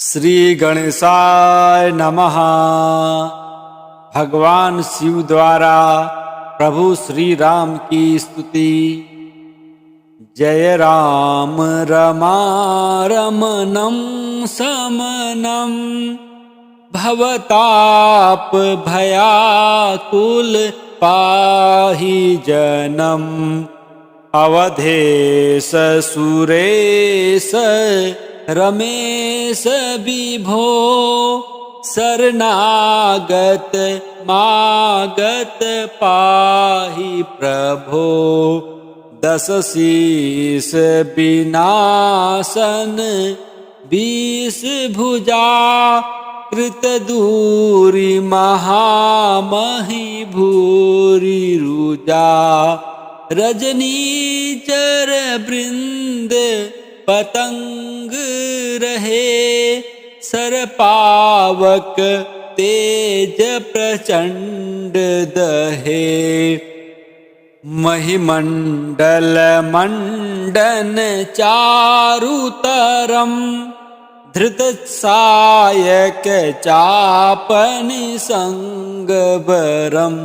श्री गणेशाय नमः। भगवान शिव द्वारा प्रभु श्री राम की स्तुति। जय राम रमा रमणं समनं भवताप भयाकुल पाहि जनम अवधेश सुरेश रमेश विभो शरणागत मागत पाहि प्रभो दश शीस विनाशन बीस भुजा कृत दूरी महामहि भूरि रुजा रजनीचर वृंद पतंग रहे सरपावक तेज प्रचंड दहे महिमंडल मंडन चारुतरम धृत सायक चापन संगबरम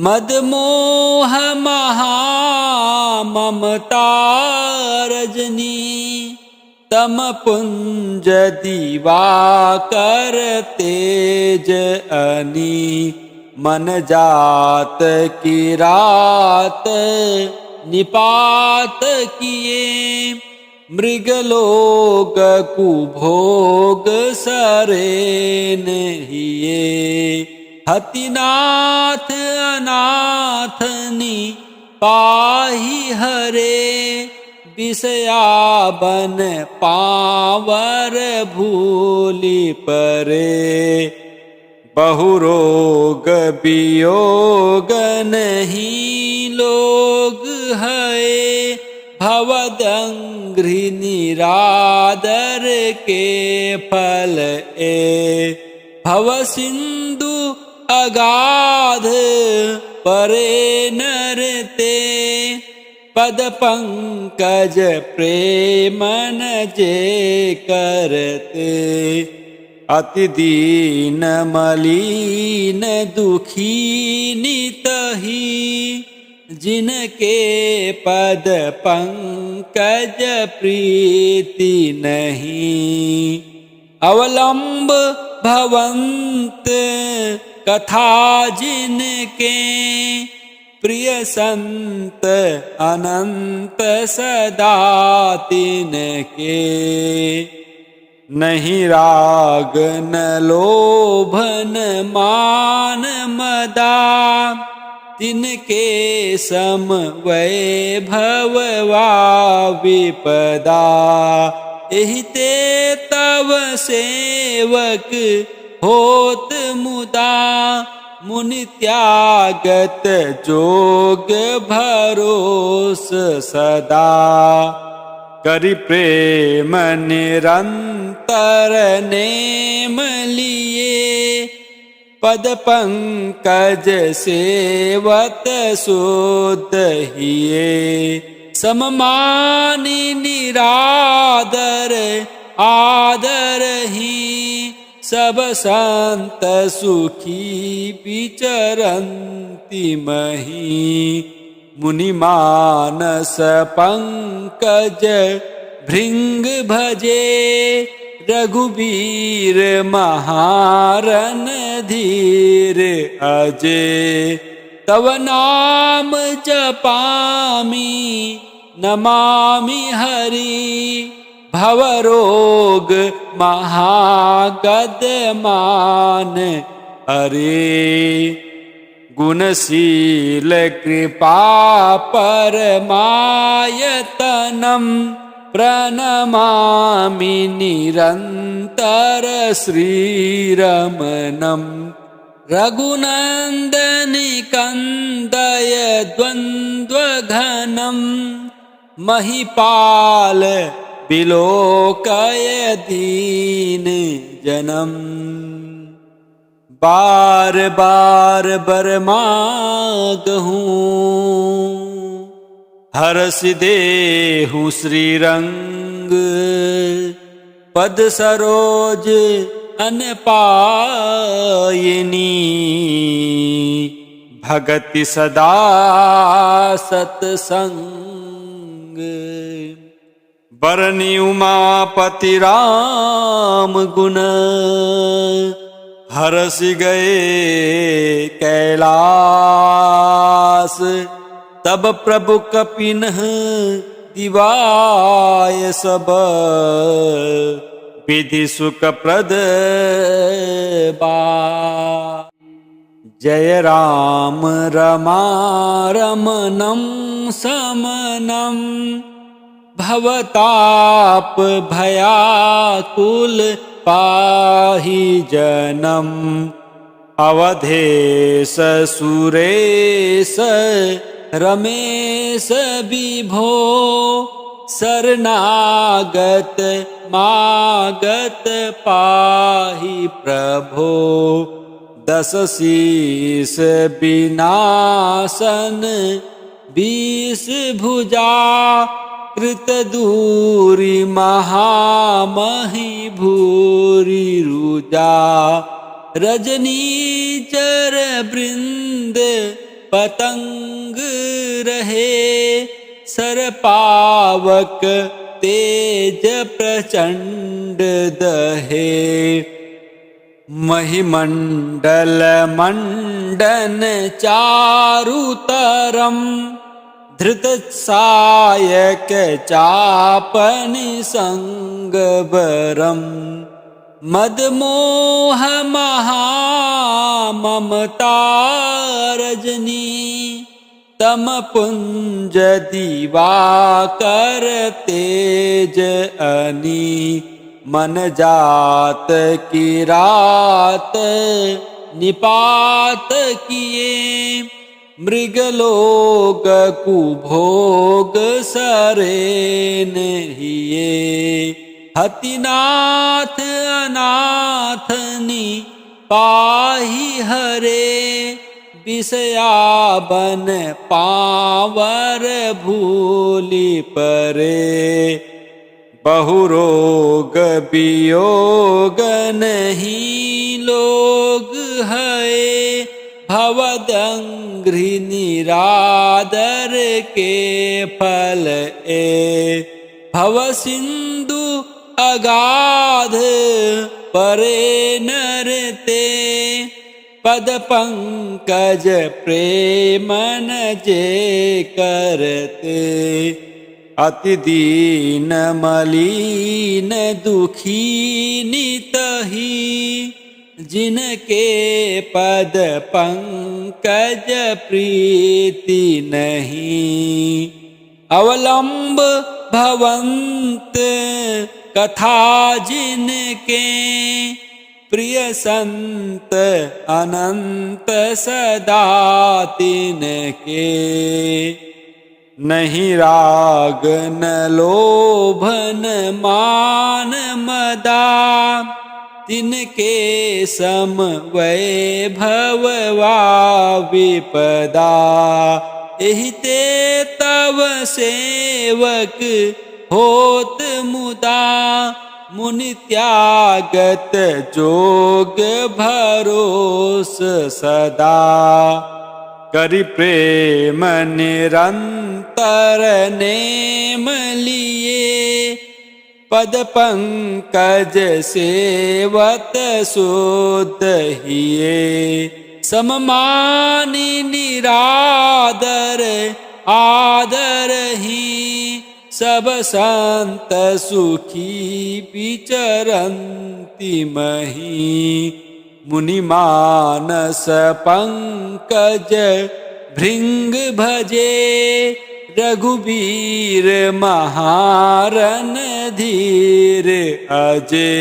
मदमोह महाममता रजनी तम पुंज दिवाकर तेज अनी मन जात की रात निपात किए मृगलोक कुभोग सरेन हिये हतिनाथ अनाथनी पाहि हरे विषयाबन पावर भूलि परे बहुरोग वियोग नहीं लोग है भवदंघ्रि निरादर के फल ए भव सिंधु अगाध परे नरते पद पंकज प्रेमन जे करते अति दीन मलीन दुखी नितहि जिनके पद पंकज प्रीति नहीं अवलंब भवंत कथा जिनके प्रिय संत अनंत सदा तिनके नहीं राग न लोभ न मान मदा तिनके सम वैभव वा विपदा एहिते तव सेवक होत मुदा मुनि त्यागत जोग भरोस सदा करि प्रेम निरंतर नेम लिए पद पंकज सेवत सुत हिये सममानि निरादर आदर ही सब संत सुखी विचरन्ति मही मुनि मानस पंकज भृंग भजे रघुबीर महारन धीर अजे तव नाम जपामि नमामि हरि भवरोग महागदमान हरे गुणशील कृपा परमायतनम प्रणमामि निरंतर श्रीरमणम रघुनंदनि कंदय द्वंद्वघनम महिपाल बिलोकय दीन जनम बार बार बर मागहूँ हरसि देहु श्रीरंग पद सरोज अनपायिनी भगति सदा सत्संग बरनी उमापति राम गुण हरस गए कैलास तब प्रभु कपिनह दिवाय सब विधि सुख प्रद बा जय राम रमा रमणं समनं भवताप भयाकुल पाहि जनम अवधेश सुरेश रमेश विभो शरणागत मागत पाहि प्रभो दस शीस विनाशन 20 भुजा कृत दूरी महामहि भूरि रुजा रजनीचर वृंद पतंग रहे सरपावक तेज प्रचंड दहे महिमंडल मंडन चारुतरम धृत सायक चापनि संगबरम मदमोह महाममता रजनी तम पुंज दिवाकर तेज अनी मन जात की रात निपात किए मृगलोक कुभोग सरेन हिये हतिनाथ अनाथनी पाहि हरे विषयाबन पावर भूलि परे बहुरोग वियोग नहीं लोग है भवदंघ्रि निरादर के फल ए भव सिंधु अगाध परे नरते पद पंकज प्रेमन जे करते अति दीन मलीन दुखी नितहि जिनके पद पंकज प्रीति नहीं अवलंब भवंत कथा जिनके प्रिय संत अनंत सदा तिनके नहीं राग न लोभ न मान मदा तिनके सम वैभव वा विपदा एहि ते तव सेवक होत मुदा मुनि त्यागत जोग भरोस सदा करि प्रेम निरंतर नेम लिए पद पंकज सेवत शुद्ध हिये सममानि निरादर आदर ही सब संत सुखी विचरन्ति मही मुनि मानस पंकज भृंग भजे रघुबीर महारन धीर अजे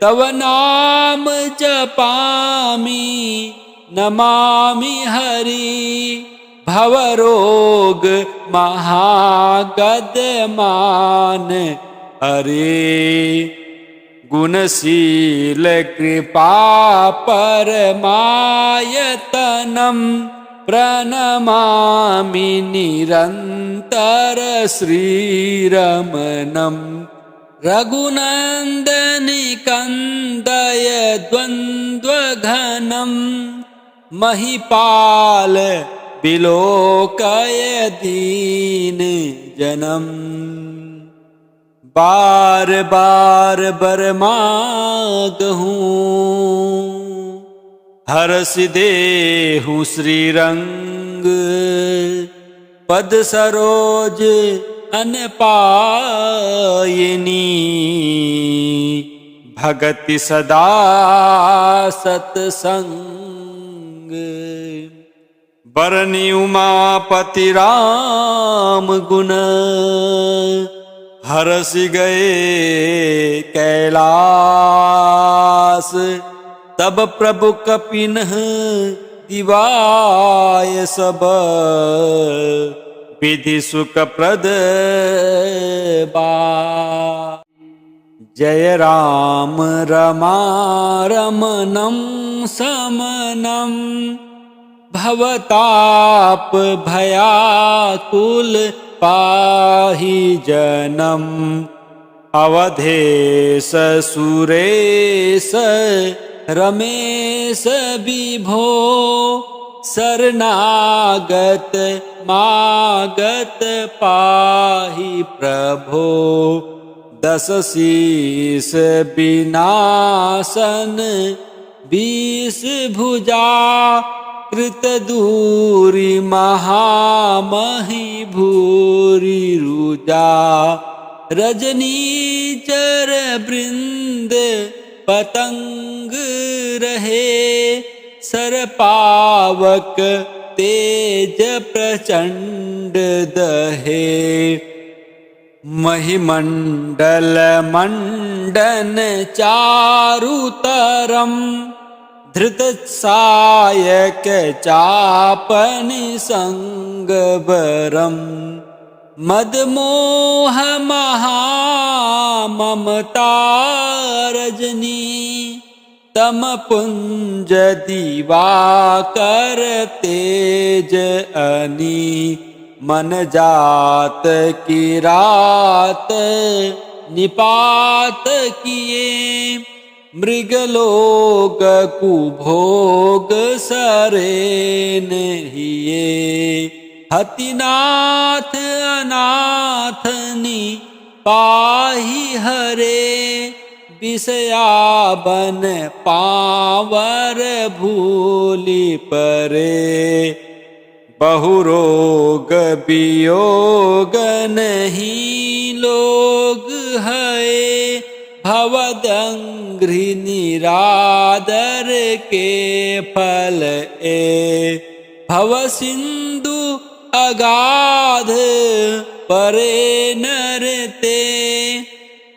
तव नाम जपामि नमामि हरि भवरोग महागदमान हरे गुणशील कृपा परमायतनम प्रणमामि निरंतर श्रीरमणम रघुनन्दनि कन्दय द्वन्द्वघनं महिपाल विलोकय दीन जनम। बार बार बर मागहूँ हरष देहु श्रीरंग पद सरोज अनपायिनी भगति सदा सतसंग। बरनी उमापति राम गुण हरष गए कैलास तब प्रभु कपिनह दिवाय सब विधि सुखप्रद बा। जय राम रमा रमणं समनं भवताप भयाकुल पाहि जनम। अवधेश सुरेश रमेश विभो शरणागत मागत पाहि प्रभो। दस शीस विनाशन 20 भुजा कृत दूरी महामहि भूरि रुजा। रजनीचर वृंद पतंग रहे सरपावक तेज प्रचंड दहे। महिमंडल मंडन चारुतरम धृत सायक चापनि संगबरम। मदमोह महाममता रजनी तम पुंज दिवाकर तेज अनी। मन जात की रात निपात किए मृगलोक कुभोग सरेन हिये। हतिनाथ अनाथनी पाहि हरे विषयाबन पावर भूलि परे। बहुरोग वियोग नहीं लोग है भवदंघ्रि निरादर के फल ए। भव सिंधु अगाध परे नरते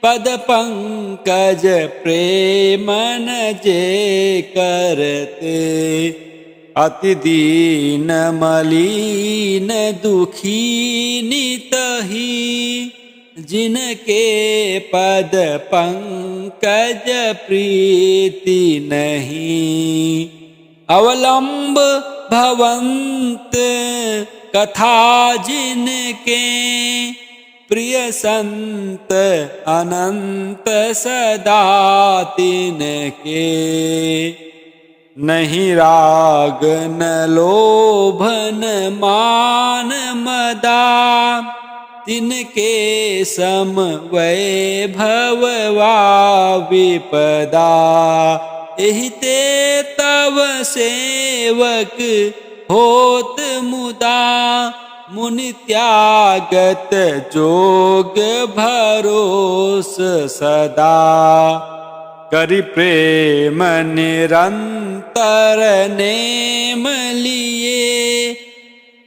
पद पंकज प्रेमन जे करते। अति दीन मलीन दुखी नितहि जिनके पद पंकज प्रीति नहीं। अवलंब भवंत कथा जिनके प्रिय संत अनंत सदा तिनके। नहीं राग न लोभ न मान मदा तिनके सम वैभव वा विपदा। एहिते तव सेवक होत मुदा मुनि त्यागत जोग भरोस सदा। करि प्रेम निरंतर नेम लिए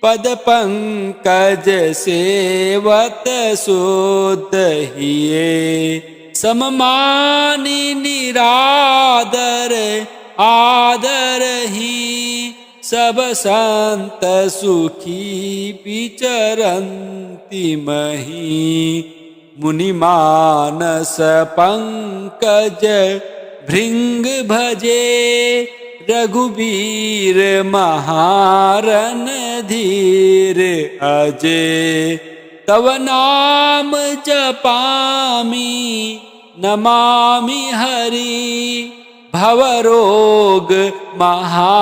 पद पंकज सेवत शुद्ध हिये। सममानि निरादर आदर ही सब संत सुखी विचरन्ति मही। मुनि मानस पंकज भृंग भजे रघुबीर महारन धीर अजे। तव नाम जपामि नमामि हरि भवरोग महागदमान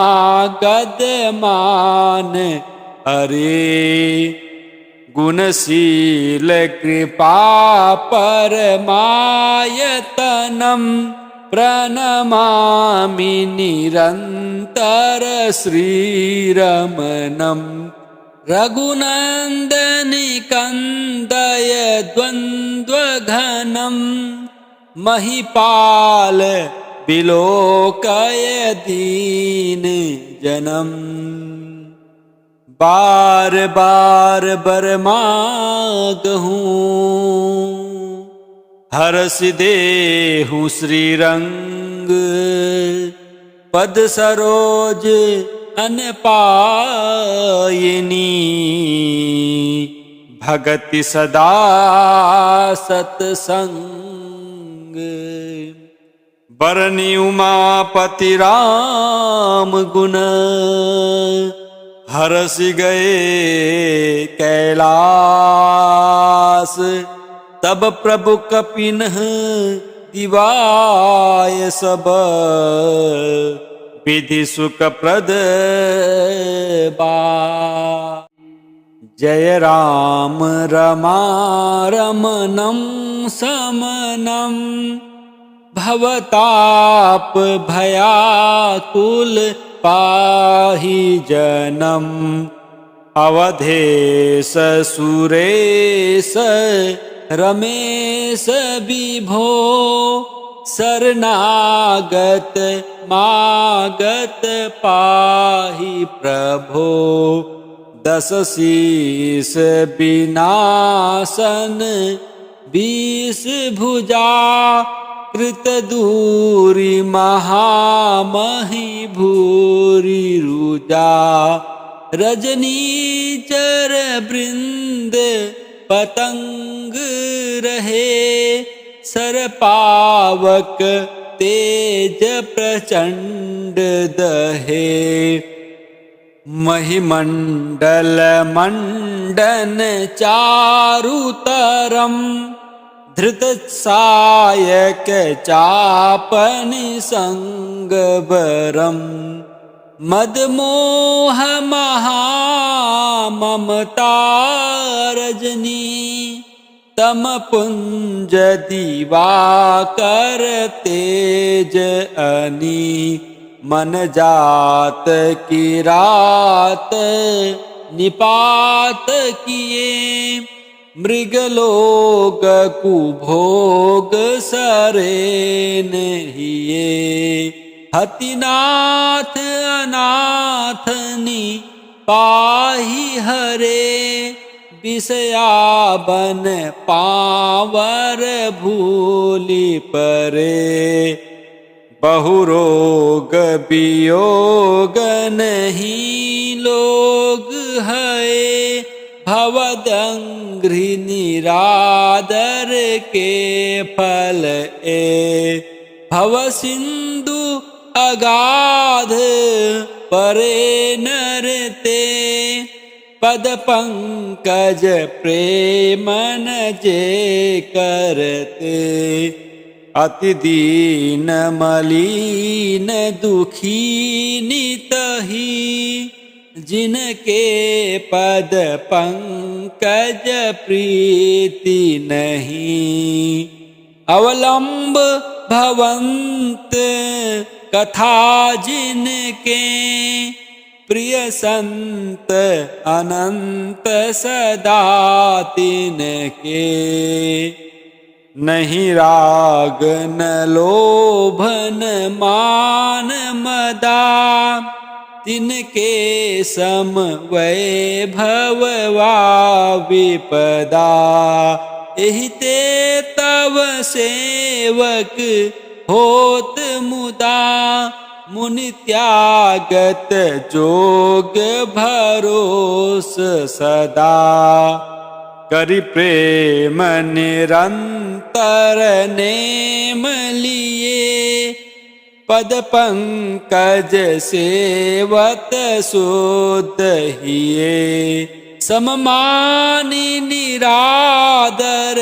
हरे गुणशील कृपा परमायतनम प्रणमामि निरंतर श्रीरमणम रघुनंदनि कंदय द्वंद्वघनम महिपाल विलोकय दीन जनम बार बार बर मागहूँ हरष देहूँ श्रीरंग पद सरोज अनपायिनी भगति सदा सतसंग बरनी उमापति राम गुण हरष गए कैलास तब प्रभु कपिनह दिवाय सब विधि सुख प्रद बा जय राम रमा रमणं समनं भवताप भयाकुल पाहि जनम अवधेश सुरेश रमेश विभो शरणागत मागत पाहि प्रभो दस शीस विनाशन 20 भुजा कृत दूरी महामहि भूरि रुजा रजनीचर वृंद पतंग रहे सरपावक तेज प्रचंड दहे महिमंडल मंडन चारुतरम धृत सायक चापनि संगबरम मदमोह महाममता रजनी तम पुंज दिवाकर तेज अनी मन जात की रात निपात किए मृगलोक कुभोग सरेन हिये हतिनाथ अनाथनी पाहि हरे विषयाबन पावर भूलि परे बहुरोग वियोग नहीं लोग है भवदंघ्रि निरादर के फल ए भव सिंधु अगाध परे नरते पद पंकज प्रेमन जे करते अति दीन मलीन दुखी नितहि जिनके पद पंकज प्रीति नहीं अवलंब भवंत कथा जिनके प्रिय संत अनंत सदा तिनके नहीं राग न लोभ न मान मदा तिनके सम वैभव वा विपदा एहि ते तव सेवक होत मुदा मुनि त्यागत जोग भरोस सदा करि प्रेम निरंतर नेम लिए पद पंकज सेवत शुद्ध हिये सममानी निरादर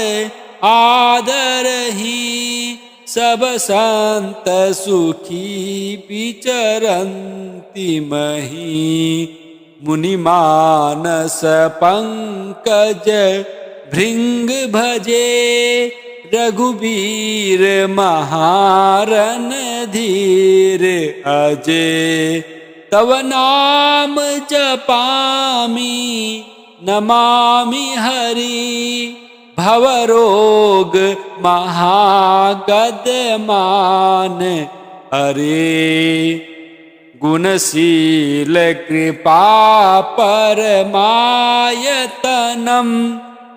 आदर ही सब संत सुखी विचरन्ति मही मुनि मानस पंकज भृंग भजे रघुबीर महारन धीर अजय तव नाम जपामि नमामि हरि भवरोग महागदमान हरे गुणशील कृपा परमायतनम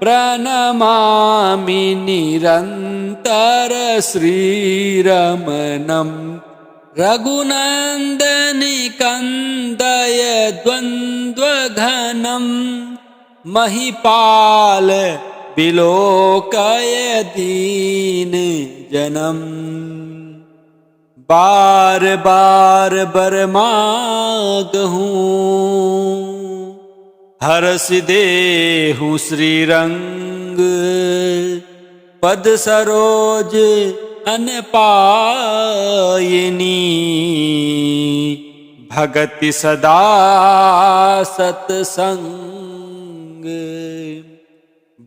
प्रणमामि निरंतर श्रीरमणम रघुनंदनि कंदय द्वंद्वघनम महिपाल बिलोकय दीन जनम बार बार बर मागहूँ हरष देहु श्रीरंग पद सरोज अनपायिनी भगति सदा सतसंग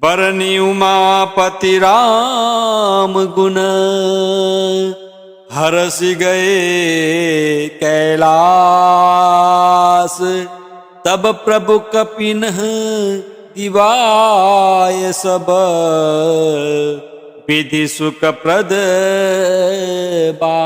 बरनी उमापति राम गुण हरष गए कैलास तब प्रभु कपिनह दिवाय सब विधि सुख प्रद बा।